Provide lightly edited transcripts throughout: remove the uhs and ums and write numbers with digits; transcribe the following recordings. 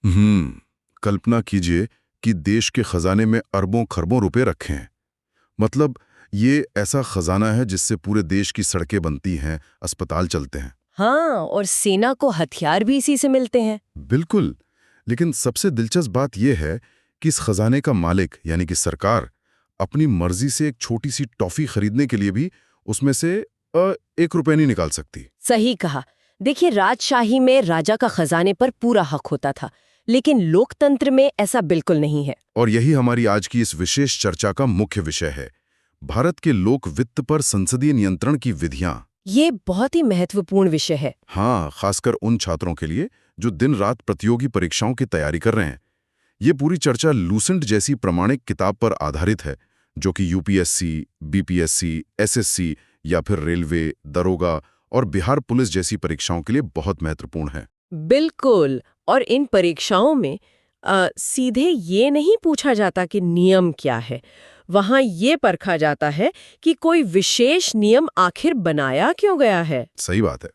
कल्पना कीजिए कि देश के खजाने में अरबों खरबों रुपए रखे हैं। मतलब ये ऐसा खजाना है जिससे पूरे देश की सड़कें बनती हैं, अस्पताल चलते हैं। हाँ, और सेना को हथियार भी इसी से मिलते हैं। बिल्कुल। लेकिन सबसे दिलचस्प बात यह है कि इस खजाने का मालिक यानी कि सरकार अपनी मर्जी से एक छोटी सी टॉफी खरीदने के लिए भी उसमें से 1 रुपए नहीं निकाल सकती। सही कहा। देखिए, राजशाही में राजा का खजाने पर पूरा हक होता था, लेकिन लोकतंत्र में ऐसा बिल्कुल नहीं है। और यही हमारी आज की इस विशेष चर्चा का मुख्य विषय है, भारत के लोक वित्त पर संसदीय नियंत्रण की विधियां। ये बहुत ही महत्वपूर्ण विषय है। हाँ, खासकर उन छात्रों के लिए जो दिन रात प्रतियोगी परीक्षाओं की तैयारी कर रहे हैं। ये पूरी चर्चा लूसेंट जैसी प्रमाणिक किताब पर आधारित है, जो कि यूपीएससी, बीपीएससी, एसएससी या फिर रेलवे, दरोगा और बिहार पुलिस जैसी परीक्षाओं के लिए बहुत महत्वपूर्ण है। बिल्कुल। और इन परीक्षाओं में सीधे ये नहीं पूछा जाता कि नियम क्या है, वहाँ ये परखा जाता है कि कोई विशेष नियम आखिर बनाया क्यों गया है। सही बात है।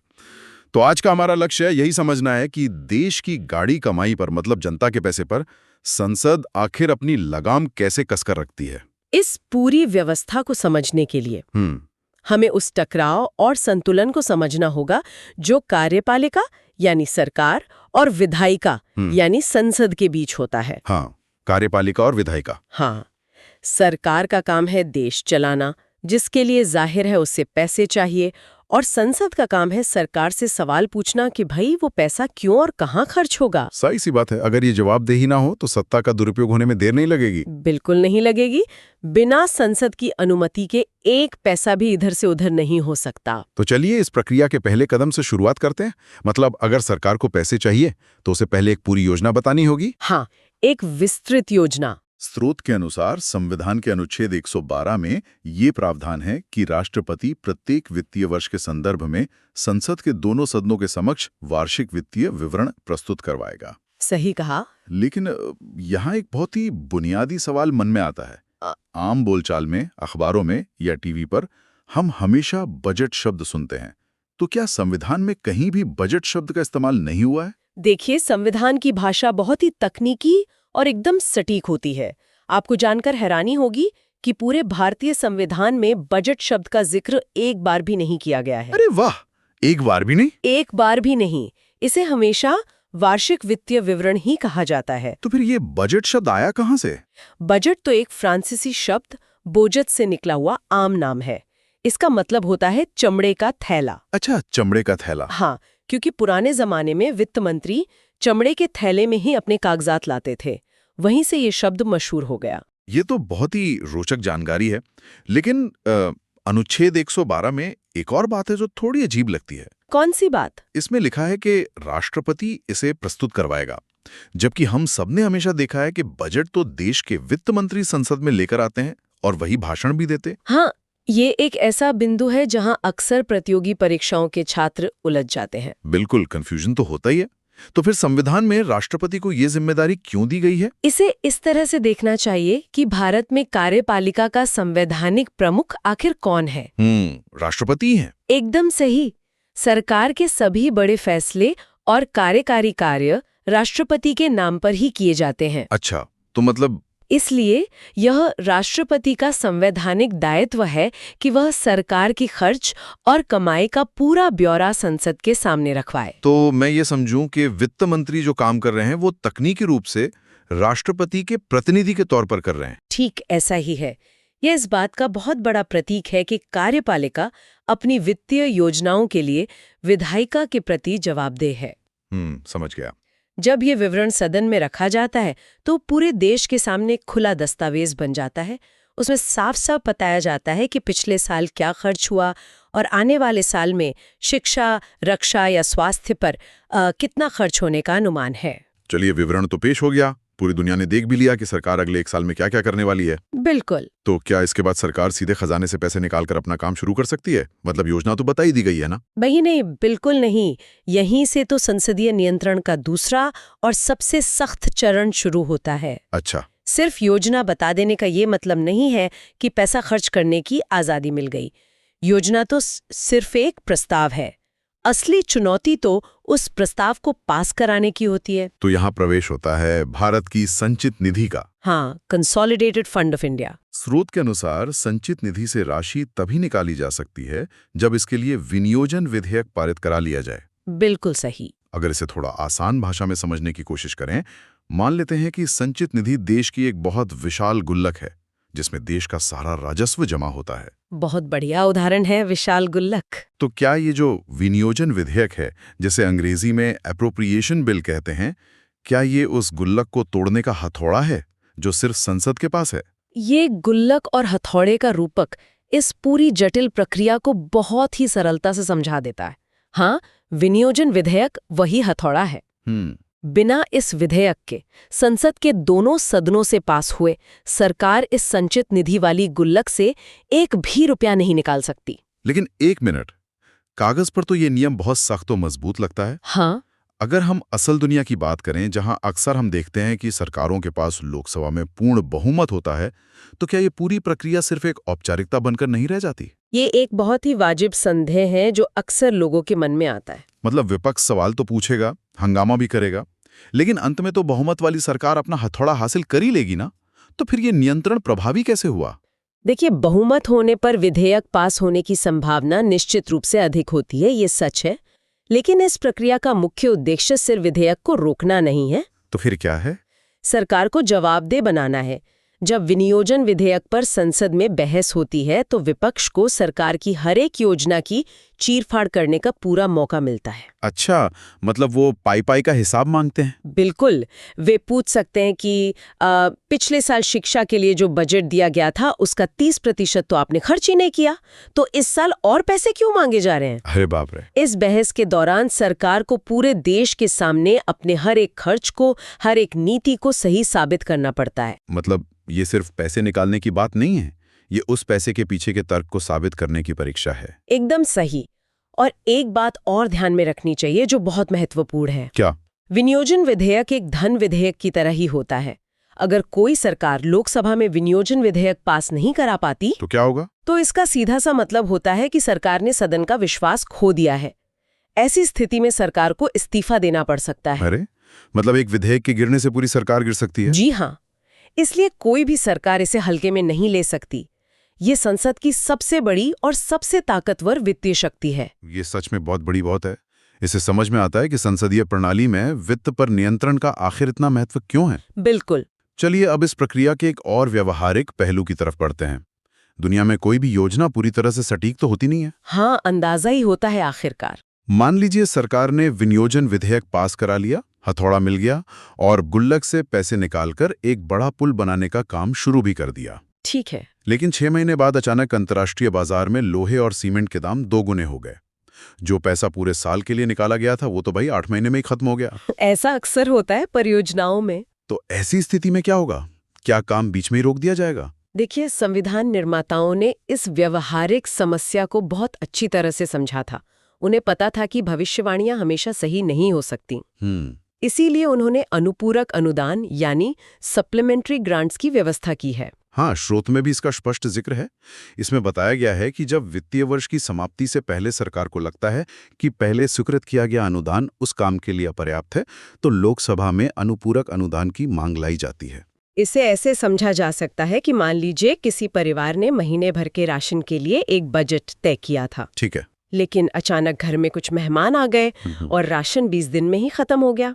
तो आज का हमारा लक्ष्य यही समझना है कि देश की गाड़ी कमाई पर, मतलब जनता के पैसे पर, संसद आखिर अपनी लगाम कैसे कसकर रखती है। इस पूरी व्यवस्था को समझने के लिए हम्म हमें उस टकराव और संतुलन को समझना होगा जो कार्यपालिका यानी सरकार और विधायिका यानी संसद के बीच होता है। हाँ, कार्यपालिका और विधायिका। हाँ, सरकार का काम है देश चलाना, जिसके लिए जाहिर है उससे पैसे चाहिए, और संसद का काम है सरकार से सवाल पूछना कि भाई वो पैसा क्यों और कहाँ खर्च होगा। सही सी बात है। अगर ये जवाबदेही ना हो तो सत्ता का दुरुपयोग होने में देर नहीं लगेगी। बिल्कुल नहीं लगेगी। बिना संसद की अनुमति के एक पैसा भी इधर से उधर नहीं हो सकता। तो चलिए इस प्रक्रिया के पहले कदम से शुरुआत करते हैं। मतलब अगर सरकार को पैसे चाहिए तो उसे पहले एक पूरी योजना बतानी होगी। हाँ, एक विस्तृत योजना। स्रोत के अनुसार संविधान के अनुच्छेद 112 में ये प्रावधान है कि राष्ट्रपति प्रत्येक वित्तीय वर्ष के संदर्भ में संसद के दोनों सदनों के समक्ष वार्षिक वित्तीय विवरण प्रस्तुत करवाएगा। सही कहा। लेकिन यहाँ एक बहुत ही बुनियादी सवाल मन में आता है। आम बोलचाल में, अखबारों में या टीवी पर हम हमेशा बजट शब्द सुनते हैं, तो क्या संविधान में कहीं भी बजट शब्द का इस्तेमाल नहीं हुआ है? देखिए, संविधान की भाषा बहुत ही तकनीकी और एकदम सटीक होती है। आपको जानकर हैरानी होगी कि पूरे भारतीय संविधान में बजट शब्द का जिक्र एक बार भी नहीं किया गया है। अरे वाह, एक बार भी नहीं? एक बार भी नहीं। इसे हमेशा वार्षिक वित्तीय विवरण ही कहा जाता है। तो फिर ये बजट शब्द आया कहाँ से? बजट तो एक फ्रांसीसी शब्द बोजत से निकला हुआ आम नाम है। इसका मतलब होता है चमड़े का थैला। अच्छा, चमड़े का थैला। हाँ, क्योंकि पुराने जमाने में वित्त मंत्री चमड़े के थैले में ही अपने कागजात लाते थे। वहीं से ये शब्द मशहूर हो गया। ये तो बहुत ही रोचक जानकारी है। लेकिन अनुच्छेद 112 में एक और बात है जो थोड़ी अजीब लगती है। कौन सी बात? इसमें लिखा है कि राष्ट्रपति इसे प्रस्तुत करवाएगा, जबकि हम सबने हमेशा देखा है कि बजट तो देश के वित्त मंत्री संसद में लेकर आते हैं और वही भाषण भी देते। हाँ, ये एक ऐसा बिंदु है जहां अक्सर प्रतियोगी परीक्षाओं के छात्र उलझ जाते हैं। बिल्कुल, कंफ्यूजन तो होता ही है। तो फिर संविधान में राष्ट्रपति को ये जिम्मेदारी क्यों दी गई है? इसे इस तरह से देखना चाहिए कि भारत में कार्यपालिका का संवैधानिक प्रमुख आखिर कौन है? राष्ट्रपति हैं। एकदम सही। सरकार के सभी बड़े फैसले और कार्यकारी कार्य राष्ट्रपति के नाम पर ही किए जाते हैं। अच्छा, तो मतलब इसलिए यह राष्ट्रपति का संवैधानिक दायित्व है कि वह सरकार की खर्च और कमाई का पूरा ब्यौरा संसद के सामने रखवाए। तो मैं ये समझूं कि वित्त मंत्री जो काम कर रहे हैं वो तकनीकी रूप से राष्ट्रपति के प्रतिनिधि के तौर पर कर रहे हैं। ठीक ऐसा ही है। यह इस बात का बहुत बड़ा प्रतीक है कि कार्यपालिका अपनी वित्तीय योजनाओं के लिए विधायिका के प्रति जवाबदेह है। समझ गया। जब ये विवरण सदन में रखा जाता है तो पूरे देश के सामने खुला दस्तावेज बन जाता है। उसमें साफ साफ बताया जाता है कि पिछले साल क्या खर्च हुआ और आने वाले साल में शिक्षा, रक्षा या स्वास्थ्य पर कितना खर्च होने का अनुमान है। चलिए, विवरण तो पेश हो गया, पूरी दुनिया ने देख भी लिया कि सरकार अगले 1 साल में क्या क्या करने वाली है। बिल्कुल। तो क्या इसके बाद सरकार सीधे खजाने से पैसे निकालकर अपना काम शुरू कर सकती है? मतलब योजना तो बता ही दी गई है ना? वही नहीं, बिल्कुल नहीं। यहीं से तो संसदीय नियंत्रण का दूसरा और सबसे सख्त चरण शुरू होता है। अच्छा। सिर्फ योजना बता देने का ये मतलब नहीं है कि पैसा खर्च करने की आजादी मिल गई। योजना तो सिर्फ एक प्रस्ताव है असली चुनौती तो उस प्रस्ताव को पास कराने की होती है। तो यहाँ प्रवेश होता है भारत की संचित निधि का। हाँ, कंसोलिडेटेड फंड ऑफ इंडिया। स्रोत के अनुसार संचित निधि से राशि तभी निकाली जा सकती है जब इसके लिए विनियोजन विधेयक पारित करा लिया जाए। बिल्कुल सही। अगर इसे थोड़ा आसान भाषा में समझने की कोशिश करें, मान लेते हैं कि संचित निधि देश की एक बहुत विशाल गुल्लक है जिसमें देश का सारा राजस्व जमा होता है। बहुत बढ़िया उदाहरण है विशाल गुल्लक। तो क्या ये जो विनियोजन विधेयक है, जिसे अंग्रेजी में एप्रोप्रिएशन बिल कहते हैं, क्या ये उस गुल्लक को तोड़ने का हथौड़ा है जो सिर्फ संसद के पास है? ये गुल्लक और हथौड़े का रूपक इस पूरी जटिल प्रक्रिया को बहुत ही सरलता से समझा देता है। हाँ, विनियोजन विधेयक वही हथौड़ा है। बिना इस विधेयक के संसद के दोनों सदनों से पास हुए सरकार इस संचित निधि वाली गुल्लक से एक भी रुपया नहीं निकाल सकती। लेकिन एक मिनट, कागज पर तो ये नियम बहुत सख्त और मजबूत लगता है। हाँ, अगर हम असल दुनिया की बात करें, जहां अक्सर हम देखते हैं कि सरकारों के पास लोकसभा में पूर्ण बहुमत होता है, तो क्या ये पूरी प्रक्रिया सिर्फ एक औपचारिकता बनकर नहीं रह जाती? ये एक बहुत ही वाजिब संदेह है जो अक्सर लोगों के मन में आता है। मतलब विपक्ष सवाल तो पूछेगा, हंगामा भी करेगा, लेकिन अंत में तो बहुमत वाली सरकार अपना हथौड़ा हासिल कर ही लेगी ना। तो फिर ये नियंत्रण प्रभावी कैसे हुआ? देखिए, बहुमत होने पर विधेयक पास होने की संभावना निश्चित रूप से अधिक होती है, ये सच है। लेकिन इस प्रक्रिया का मुख्य उद्देश्य सिर्फ विधेयक को रोकना नहीं है। तो फिर क्या है? सरकार को जवाबदेह बनाना है। जब विनियोजन विधेयक पर संसद में बहस होती है तो विपक्ष को सरकार की हर एक योजना की चीरफाड़ करने का पूरा मौका मिलता है। अच्छा, मतलब वो पाई का हिसाब मांगते हैं? बिल्कुल। वे पूछ सकते हैं कि पिछले साल शिक्षा के लिए जो बजट दिया गया था उसका 30% तो आपने खर्च ही नहीं किया, तो इस साल और पैसे क्यों मांगे जा रहे हैं? अरे बाप रे। इस बहस के दौरान सरकार को पूरे देश के सामने अपने हर एक खर्च को, हर एक नीति को सही साबित करना पड़ता है। मतलब ये सिर्फ पैसे निकालने की बात नहीं है, ये उस पैसे के पीछे के तर्क को साबित करने की परीक्षा है। एकदम सही। और एक बात और ध्यान में रखनी चाहिए जो बहुत महत्वपूर्ण है। क्या? विनियोजन विधेयक एक धन विधेयक की तरह ही होता है। अगर कोई सरकार लोकसभा में विनियोजन विधेयक पास नहीं करा पाती तो क्या होगा? तो इसका सीधा सा मतलब होता है कि सरकार ने सदन का विश्वास खो दिया है। ऐसी स्थिति में सरकार को इस्तीफा देना पड़ सकता है। अरे, मतलब एक विधेयक के गिरने से पूरी सरकार गिर सकती है? जी हाँ, इसलिए कोई भी सरकार इसे हल्के में नहीं ले सकती। ये संसद की सबसे बड़ी और सबसे ताकतवर वित्तीय शक्ति है। ये सच में बहुत बड़ी बात है। इससे समझ में आता है कि संसदीय प्रणाली में वित्त पर नियंत्रण का आखिर इतना महत्व क्यों है। बिल्कुल। चलिए अब इस प्रक्रिया के एक और व्यवहारिक पहलू की तरफ बढ़ते हैं। दुनिया में कोई भी योजना पूरी तरह से सटीक तो होती नहीं है। हाँ, अंदाजा ही होता है आखिरकार। मान लीजिए सरकार ने विनियोजन विधेयक पास करा लिया, हथौड़ा मिल गया और गुल्लक से पैसे निकालकर एक बड़ा पुल बनाने का काम शुरू भी कर दिया। ठीक है। लेकिन 6 महीने बाद अचानक अंतर्राष्ट्रीय बाजार में लोहे और सीमेंट के दाम 2 गुने हो गए। जो पैसा पूरे साल के लिए निकाला गया था वो तो भाई 8 महीने में ही खत्म हो गया। ऐसा अक्सर होता है परियोजनाओं में। तो ऐसी स्थिति में क्या होगा? क्या काम बीच में ही रोक दिया जाएगा? देखिए, संविधान निर्माताओं ने इस व्यवहारिक समस्या को बहुत अच्छी तरह से समझा था। उन्हें पता था कि भविष्यवाणियां हमेशा सही नहीं हो सकती। इसीलिए उन्होंने अनुपूरक अनुदान यानी सप्लीमेंट्री ग्रांट्स की व्यवस्था की है। हाँ, स्रोत में भी इसका स्पष्ट जिक्र है। इसमें बताया गया है कि जब वित्तीय वर्ष की समाप्ति से पहले सरकार को लगता है कि पहले स्वीकृत किया गया अनुदान उस काम के लिए अपर्याप्त है, तो लोकसभा में अनुपूरक अनुदान की मांग लाई जाती है। इसे ऐसे समझा जा सकता है कि मान लीजिए किसी परिवार ने महीने भर के राशन के लिए एक बजट तय किया था। ठीक है। लेकिन अचानक घर में कुछ मेहमान आ गए और राशन 20 दिन में ही खत्म हो गया।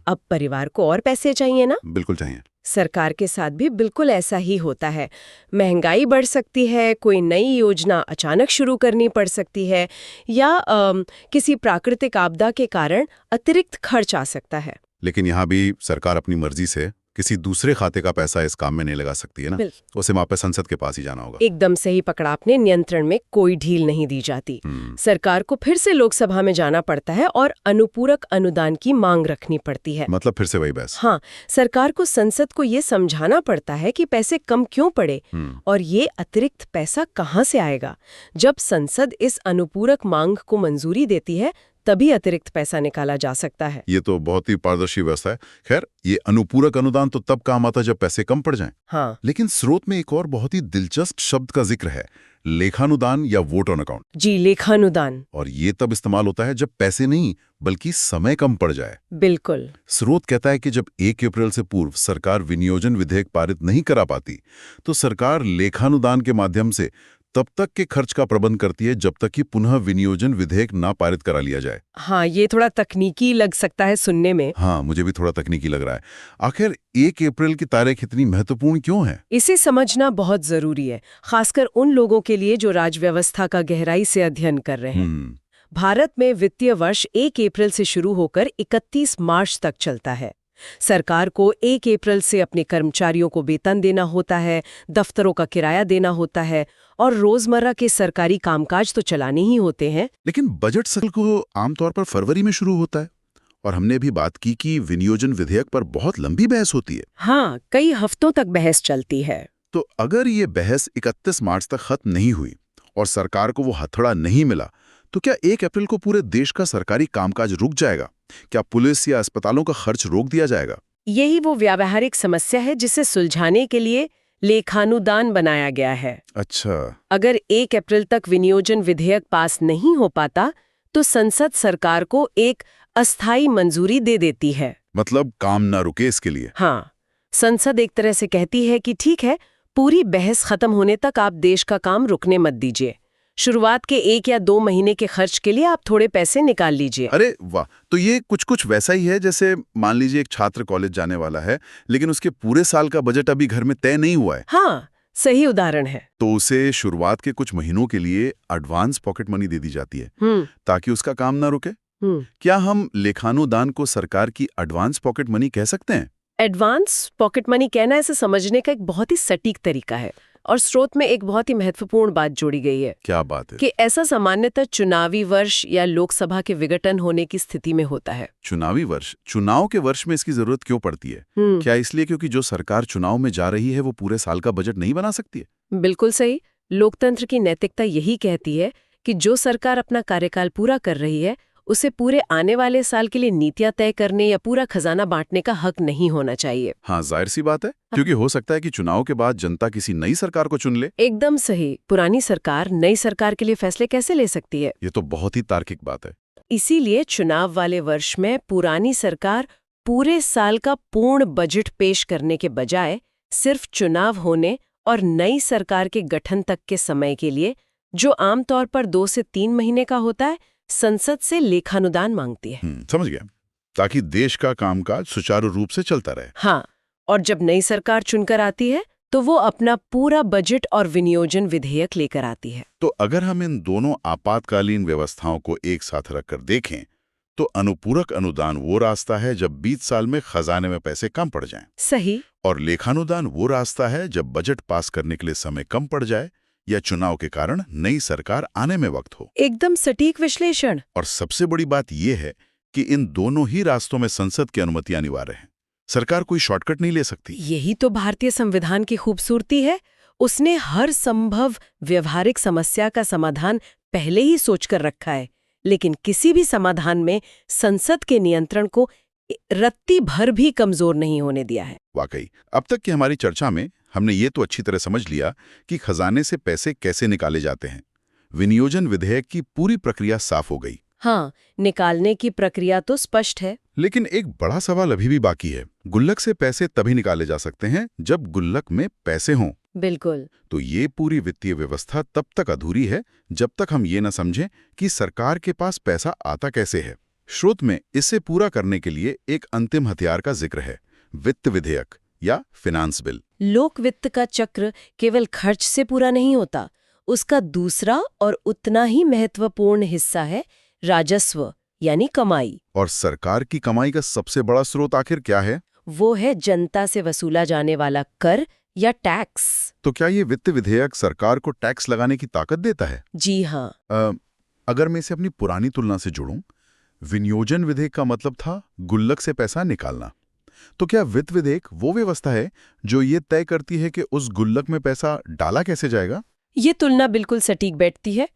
अब परिवार को और पैसे चाहिए ना? बिल्कुल चाहिए। सरकार के साथ भी बिल्कुल ऐसा ही होता है। महंगाई बढ़ सकती है, कोई नई योजना अचानक शुरू करनी पड़ सकती है, या किसी प्राकृतिक आपदा के कारण अतिरिक्त खर्च आ सकता है। लेकिन यहाँ भी सरकार अपनी मर्जी से किसी दूसरे खाते का पैसा इस काम में नहीं लगा सकती है ना। उसे वापस संसद के पास ही जाना होगा। एकदम सही पकड़ा आपने। नियंत्रण में कोई ढील नहीं दी जाती। सरकार को फिर से लोकसभा में जाना पड़ता है और अनुपूरक अनुदान की मांग रखनी पड़ती है। मतलब फिर से वही बहस। हाँ, सरकार को संसद को ये समझाना पड़ता है कि पैसे कम क्यों पड़े और ये अतिरिक्त पैसा कहाँ से आएगा। जब संसद इस अनुपूरक मांग को मंजूरी देती है तभी अतिरिक्त पैसा निकाला जा सकता है। ये तो बहुत ही पारदर्शी व्यवस्था है। खैर, ये अनुपूरक अनुदान तो तब काम आता जब पैसे कम पड़ जाएं। हाँ लेकिन स्रोत में एक और बहुत ही दिलचस्प शब्द का जिक्र है, लेखानुदान या वोट ऑन अकाउंट। जी, लेखानुदान। और ये तब इस्तेमाल होता है जब पैसे नहीं बल्कि समय कम पड़ जाए। बिल्कुल। स्रोत कहता है कि जब 1 अप्रैल से पूर्व सरकार विनियोजन विधेयक पारित नहीं करा पाती, तो सरकार लेखानुदान के माध्यम से तब तक के खर्च का प्रबंध करती है जब तक कि पुनः विनियोजन विधेयक ना पारित करा लिया जाए। हाँ, ये थोड़ा तकनीकी लग सकता है सुनने में। हाँ, मुझे भी थोड़ा तकनीकी लग रहा है। आखिर 1 अप्रैल की तारीख इतनी महत्वपूर्ण क्यों है? इसे समझना बहुत जरूरी है, खासकर उन लोगों के लिए जो राजव्यवस्था का गहराई से अध्ययन कर रहे हैं। भारत में वित्तीय वर्ष 1 अप्रैल से शुरू होकर 31 मार्च तक चलता है। सरकार को 1 अप्रैल से अपने कर्मचारियों को वेतन देना होता है, दफ्तरों का किराया देना होता है और रोजमर्रा के सरकारी कामकाज तो चलाने ही होते हैं। लेकिन बजट सत्र को आमतौर पर फरवरी में शुरू होता है और हमने भी बात की कि विनियोजन विधेयक पर बहुत लंबी बहस होती है। हाँ, कई हफ्तों तक बहस चलती है। तो अगर ये बहस 31 मार्च तक खत्म नहीं हुई और सरकार को वो हथौड़ा नहीं मिला, तो क्या 1 अप्रैल को पूरे देश का सरकारी कामकाज रुक जाएगा? क्या पुलिस या अस्पतालों का खर्च रोक दिया जाएगा? यही वो व्यावहारिक समस्या है जिसे सुलझाने के लिए लेखानुदान बनाया गया है। अच्छा। अगर 1 अप्रैल तक विनियोजन विधेयक पास नहीं हो पाता, तो संसद सरकार को एक अस्थायी मंजूरी दे देती है। मतलब काम ना रुके इसके लिए। हाँ, संसद एक तरह से कहती है कि ठीक है, पूरी बहस खत्म होने तक आप देश का काम रुकने मत दीजिए। शुरुआत के 1 या 2 महीने के खर्च के लिए आप थोड़े पैसे निकाल लीजिए। अरे वाह! तो ये कुछ वैसा ही है जैसे मान लीजिए एक छात्र कॉलेज जाने वाला है, लेकिन उसके पूरे साल का बजट अभी घर में तय नहीं हुआ है। हाँ, सही उदाहरण है। तो उसे शुरुआत के कुछ महीनों के लिए एडवांस पॉकेट मनी दे दी जाती है ताकि उसका काम ना रुके। क्या हम लेखानुदान को सरकार की एडवांस पॉकेट मनी कह सकते हैं? एडवांस पॉकेट मनी कहना इसे समझने का एक बहुत ही सटीक तरीका है और स्रोत में एक बहुत ही महत्वपूर्ण बात जोड़ी गई है। क्या बात है? कि ऐसा सामान्यतः चुनावी वर्ष या लोकसभा के विघटन होने की स्थिति में होता है। चुनावी वर्ष? चुनाव के वर्ष में इसकी जरूरत क्यों पड़ती है? क्या इसलिए क्योंकि जो सरकार चुनाव में जा रही है वो पूरे साल का बजट नहीं बना सकती है? बिल्कुल सही। लोकतंत्र की नैतिकता यही कहती है कि जो सरकार अपना कार्यकाल पूरा कर रही है उसे पूरे आने वाले साल के लिए नीतियां तय करने या पूरा खजाना बांटने का हक नहीं होना चाहिए। हाँ, जाहिर सी बात है, क्योंकि हो सकता है कि चुनाव के बाद जनता किसी नई सरकार को चुन ले। एकदम सही। पुरानी सरकार नई सरकार के लिए फैसले कैसे ले सकती है? ये तो बहुत ही तार्किक बात है। इसीलिए चुनाव वाले वर्ष में पुरानी सरकार पूरे साल का पूर्ण बजट पेश करने के बजाय सिर्फ चुनाव होने और नई सरकार के गठन तक के समय के लिए, जो आमतौर पर 2 से 3 महीने का होता है, संसद से लेखानुदान मांगती है। समझ गया, ताकि देश का कामकाज सुचारू रूप से चलता रहे। हाँ, और जब नई सरकार चुनकर आती है तो वो अपना पूरा बजट और विनियोजन विधेयक लेकर आती है। तो अगर हम इन दोनों आपातकालीन व्यवस्थाओं को एक साथ रखकर देखें, तो अनुपूरक अनुदान वो रास्ता है जब 20 साल में खजाने में पैसे कम पड़ जाएं। सही। और लेखानुदान वो रास्ता है जब बजट पास करने के लिए समय कम पड़ जाए या चुनाव के कारण नई सरकार आने में वक्त हो। एकदम सटीक विश्लेषण। और सबसे बड़ी बात यह है कि इन दोनों ही रास्तों में संसद की अनुमति अनिवार्य है। सरकार कोई शॉर्टकट नहीं ले सकती। यही तो भारतीय संविधान की खूबसूरती है। उसने हर संभव व्यवहारिक समस्या का समाधान पहले ही सोचकर रखा है, लेकिन किसी भी समाधान में संसद के नियंत्रण को रत्ती भर भी कमजोर नहीं होने दिया है। वाकई, अब तक की हमारी चर्चा में हमने ये तो अच्छी तरह समझ लिया कि खजाने से पैसे कैसे निकाले जाते हैं। विनियोजन विधेयक की पूरी प्रक्रिया साफ हो गई। हाँ, निकालने की प्रक्रिया तो स्पष्ट है, लेकिन एक बड़ा सवाल अभी भी बाकी है। गुल्लक से पैसे तभी निकाले जा सकते हैं जब गुल्लक में पैसे हों। बिल्कुल। तो ये पूरी वित्तीय व्यवस्था तब तक अधूरी है जब तक हम ये न समझें कि सरकार के पास पैसा आता कैसे है। स्रोत में इसे पूरा करने के लिए एक अंतिम हथियार का जिक्र है, वित्त विधेयक या फिनांस बिल। लोक वित्त का चक्र केवल खर्च से पूरा नहीं होता, उसका दूसरा और उतना ही महत्वपूर्ण हिस्सा है राजस्व यानी कमाई। और सरकार की कमाई का सबसे बड़ा स्रोत आखिर क्या है? वो है जनता से वसूला जाने वाला कर या टैक्स। तो क्या ये वित्त विधेयक सरकार को टैक्स लगाने की ताकत देता है? जी हाँ। अगर मैं इसे अपनी पुरानी तुलना से जोड़ूं, विनियोजन विधेयक का मतलब था गुल्लक से पैसा निकालना। तो क्या वित्त विधेयक वो व्यवस्था है जो ये तय करती है कि उस गुल्लक में पैसा डाला कैसे जाएगा? ये तुलना बिल्कुल सटीक बैठती है।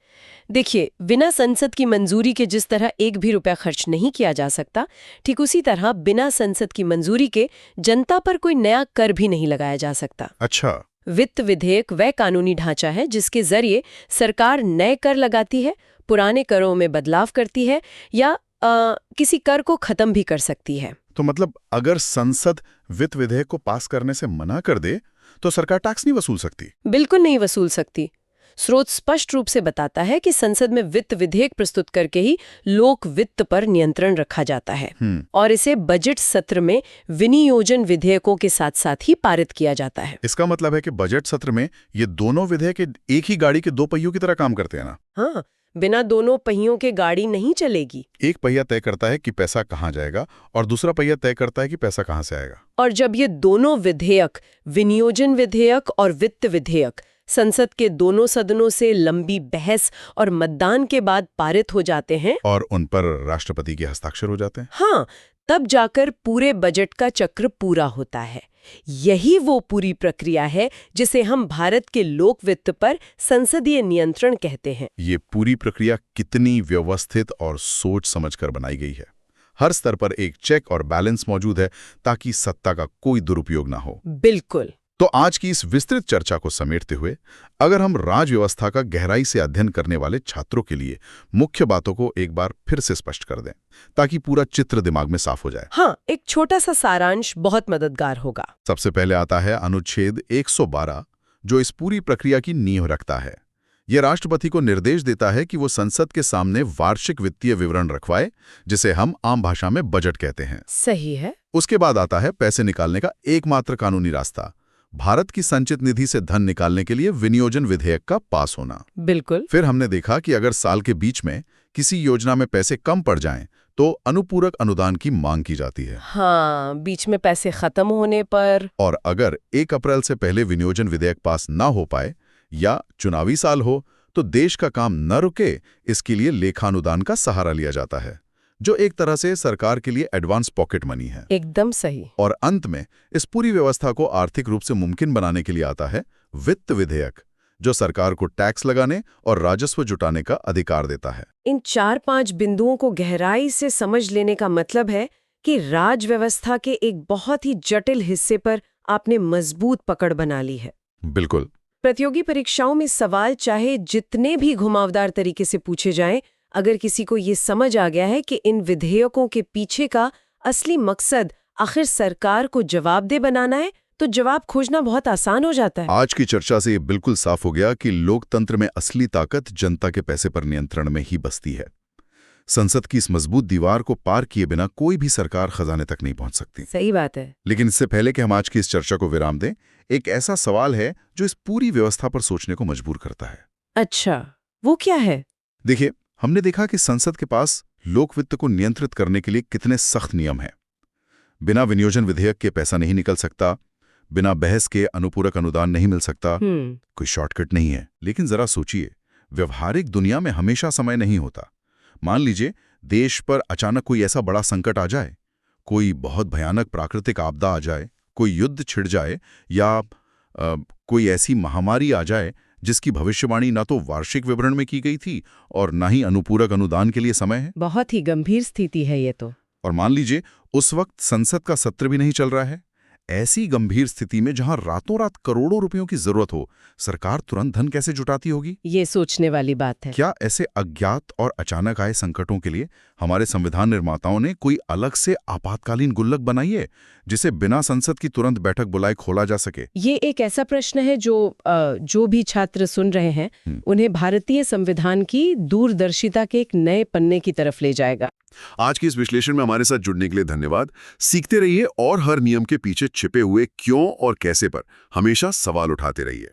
देखिए, बिना संसद की मंजूरी के जिस तरह एक भी रुपया खर्च नहीं किया जा सकता, ठीक उसी तरह बिना संसद की मंजूरी के जनता पर कोई नया कर भी नहीं लगाया जा सकता। अच्छा। वित्त विधेयक वह कानूनी ढांचा है जिसके जरिए सरकार नए कर लगाती है, पुराने करों में बदलाव करती है या किसी कर को खत्म भी कर सकती है। तो मतलब अगर संसद वित्त विधेयक को पास करने से मना कर दे तो सरकार टैक्स नहीं वसूल सकती? बिल्कुल नहीं वसूल सकती। स्रोत स्पष्ट रूप से बताता है कि संसद में वित्त विधेयक प्रस्तुत करके ही लोक वित्त पर नियंत्रण रखा जाता है और इसे बजट सत्र में विनियोजन विधेयकों के साथ साथ ही पारित किया जाता है। इसका मतलब है कि बजट सत्र में ये दोनों विधेयक एक ही गाड़ी के दो पहियों की तरह काम करते हैं ना? हाँ, बिना दोनों पहियों के गाड़ी नहीं चलेगी। एक पहिया तय करता है कि पैसा कहाँ जाएगा और दूसरा पहिया तय करता है कि पैसा कहाँ से आएगा। और जब ये दोनों विधेयक, विनियोजन विधेयक और वित्त विधेयक, संसद के दोनों सदनों से लंबी बहस और मतदान के बाद पारित हो जाते हैं और उन पर राष्ट्रपति के हस्ताक्षर हो जाते हैं, हाँ, तब जाकर पूरे बजट का चक्र पूरा होता है। यही वो पूरी प्रक्रिया है जिसे हम भारत के लोक वित्त पर संसदीय नियंत्रण कहते हैं। ये पूरी प्रक्रिया कितनी व्यवस्थित और सोच समझकर बनाई गई है। हर स्तर पर एक चेक और बैलेंस मौजूद है ताकि सत्ता का कोई दुरुपयोग ना हो। बिल्कुल। तो आज की इस विस्तृत चर्चा को समेटते हुए अगर हम राज व्यवस्था का गहराई से अध्ययन करने वाले छात्रों के लिए मुख्य बातों को एक बार फिर से स्पष्ट कर दें ताकि पूरा चित्र दिमाग में साफ हो जाए। हाँ, एक छोटा सा सारांश बहुत मददगार होगा। सबसे पहले आता है अनुच्छेद 112 जो इस पूरी प्रक्रिया की नींव रखता है। यह राष्ट्रपति को निर्देश देता है कि वो संसद के सामने वार्षिक वित्तीय विवरण रखवाए, जिसे हम आम भाषा में बजट कहते हैं। सही है। उसके बाद आता है पैसे निकालने का एकमात्र कानूनी रास्ता, भारत की संचित निधि से धन निकालने के लिए विनियोजन विधेयक का पास होना। बिल्कुल। फिर हमने देखा कि अगर साल के बीच में किसी योजना में पैसे कम पड़ जाएं, तो अनुपूरक अनुदान की मांग की जाती है। हाँ, बीच में पैसे खत्म होने पर। और अगर 1 अप्रैल से पहले विनियोजन विधेयक पास ना हो पाए या चुनावी साल हो, तो देश का काम न रुके, इसके लिए लेखानुदान का सहारा लिया जाता है, जो एक तरह से सरकार के लिए एडवांस पॉकेट मनी है। एकदम सही। और अंत में इस पूरी व्यवस्था को आर्थिक रूप से मुमकिन बनाने के लिए आता है वित्त विधेयक, जो सरकार को टैक्स लगाने और राजस्व जुटाने का अधिकार देता है। इन 4-5 बिंदुओं को गहराई से समझ लेने का मतलब है कि राज व्यवस्था के एक बहुत ही जटिल हिस्से पर आपने मजबूत पकड़ बना ली है। बिल्कुल। प्रतियोगी परीक्षाओं में सवाल चाहे जितने भी घुमावदार तरीके से पूछे जाएं, अगर किसी को ये समझ आ गया है कि इन विधेयकों के पीछे का असली मकसद आखिर सरकार को जवाबदेह बनाना है, तो जवाब खोजना बहुत आसान हो जाता है। आज की चर्चा से ये बिल्कुल साफ हो गया कि लोकतंत्र में असली ताकत जनता के पैसे पर नियंत्रण में ही बसती है। संसद की इस मजबूत दीवार को पार किए बिना कोई भी सरकार खजाने तक नहीं पहुंच सकती। सही बात है। लेकिन इससे पहले कि हम आज की इस चर्चा को विराम दें, एक ऐसा सवाल है जो इस पूरी व्यवस्था पर सोचने को मजबूर करता है। अच्छा, वो क्या है? देखिए, हमने देखा कि संसद के पास लोक वित्त को नियंत्रित करने के लिए कितने सख्त नियम हैं। बिना विनियोजन विधेयक के पैसा नहीं निकल सकता, बिना बहस के अनुपूरक अनुदान नहीं मिल सकता, कोई शॉर्टकट नहीं है। लेकिन जरा सोचिए, व्यवहारिक दुनिया में हमेशा समय नहीं होता। मान लीजिए देश पर अचानक कोई ऐसा बड़ा संकट आ जाए, कोई बहुत भयानक प्राकृतिक आपदा आ जाए, कोई युद्ध छिड़ जाए या कोई ऐसी महामारी आ जाए जिसकी भविष्यवाणी ना तो वार्षिक विवरण में की गई थी और ना ही अनुपूरक अनुदान के लिए समय है। बहुत ही गंभीर स्थिति है ये तो। और मान लीजिए उस वक्त संसद का सत्र भी नहीं चल रहा है। ऐसी गंभीर स्थिति में जहां रातों रात करोड़ों रुपयों की जरूरत हो, सरकार तुरंत धन कैसे जुटाती होगी? ये सोचने वाली बात है। क्या ऐसे अज्ञात और अचानक आए संकटों के लिए हमारे संविधान निर्माताओं ने कोई अलग से आपातकालीन गुल्लक बनाई है जिसे बिना संसद की तुरंत बैठक बुलाए खोला जा सके? ये एक ऐसा प्रश्न है जो भी छात्र सुन रहे हैं उन्हें भारतीय संविधान की दूरदर्शिता के एक नए पन्ने की तरफ ले जाएगा। आज के इस विश्लेषण में हमारे साथ जुड़ने के लिए धन्यवाद। सीखते रहिए और हर नियम के पीछे छिपे हुए क्यों और कैसे पर हमेशा सवाल उठाते रहिए।